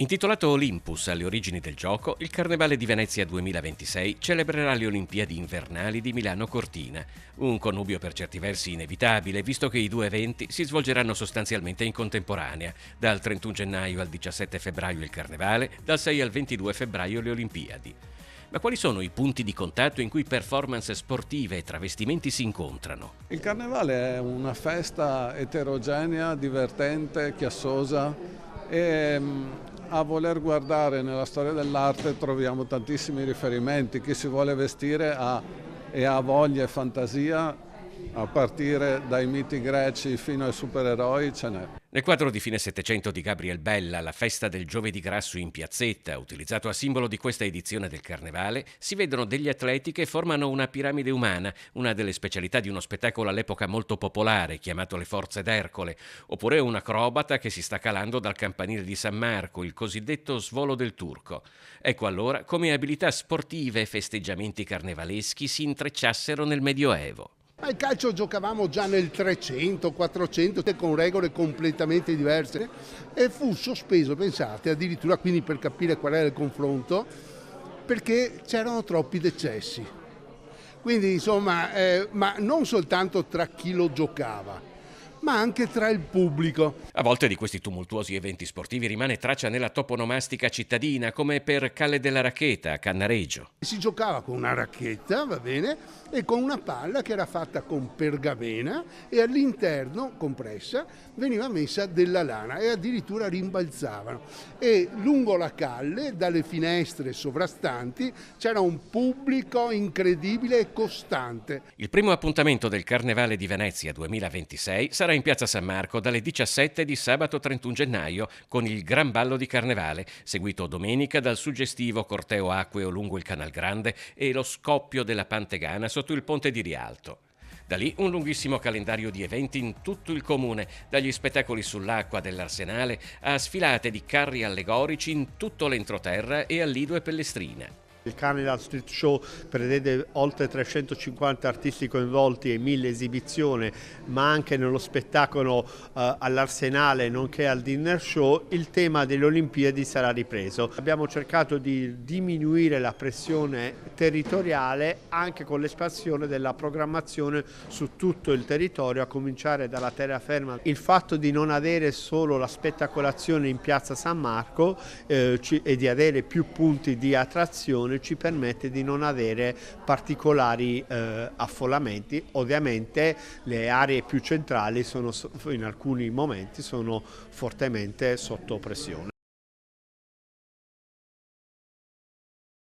Intitolato Olympus alle origini del gioco, il Carnevale di Venezia 2026 celebrerà le Olimpiadi invernali di Milano Cortina, un connubio per certi versi inevitabile, visto che i due eventi si svolgeranno sostanzialmente in contemporanea, dal 31 gennaio al 17 febbraio il Carnevale, dal 6 al 22 febbraio le Olimpiadi. Ma quali sono i punti di contatto in cui performance sportive e travestimenti si incontrano? Il Carnevale è una festa eterogenea, divertente, chiassosa e a voler guardare nella storia dell'arte troviamo tantissimi riferimenti. Chi si vuole vestire e ha voglia e fantasia, a partire dai miti greci fino ai supereroi, ce n'è. Nel quadro di fine Settecento di Gabriel Bella, La festa del giovedì grasso in piazzetta, utilizzato a simbolo di questa edizione del Carnevale, si vedono degli atleti che formano una piramide umana, una delle specialità di uno spettacolo all'epoca molto popolare, chiamato Le Forze d'Ercole, oppure un acrobata che si sta calando dal campanile di San Marco, il cosiddetto svolo del turco. Ecco allora come abilità sportive e festeggiamenti carnevaleschi si intrecciassero nel Medioevo. Al calcio giocavamo già nel 300, 400 con regole completamente diverse e fu sospeso, pensate, addirittura quindi per capire qual era il confronto, perché c'erano troppi decessi. Quindi insomma, ma non soltanto tra chi lo giocava, ma anche tra il pubblico. A volte di questi tumultuosi eventi sportivi rimane traccia nella toponomastica cittadina, come per Calle della Raccheta a Cannareggio. Si giocava con una racchetta, va bene, e con una palla che era fatta con pergamena e all'interno, compressa, veniva messa della lana e addirittura rimbalzavano. E lungo la calle, dalle finestre sovrastanti, c'era un pubblico incredibile e costante. Il primo appuntamento del Carnevale di Venezia 2026 sarà in Piazza San Marco dalle 17 di sabato 31 gennaio con il Gran Ballo di Carnevale, seguito domenica dal suggestivo corteo acqueo lungo il Canal Grande e lo scoppio della Pantegana sotto il Ponte di Rialto. Da lì un lunghissimo calendario di eventi in tutto il comune, dagli spettacoli sull'acqua dell'Arsenale a sfilate di carri allegorici in tutto l'entroterra e a Lido e Pellestrina. Il Carnival Street Show prevede oltre 350 artisti coinvolti e 1000 esibizioni, ma anche nello spettacolo all'Arsenale nonché al dinner show il tema delle Olimpiadi sarà ripreso. Abbiamo cercato di diminuire la pressione territoriale anche con l'espansione della programmazione su tutto il territorio, a cominciare dalla terraferma. Il fatto di non avere solo la spettacolazione in Piazza San Marco e di avere più punti di attrazione ci permette di non avere particolari affollamenti. Ovviamente le aree più centrali in alcuni momenti sono fortemente sotto pressione.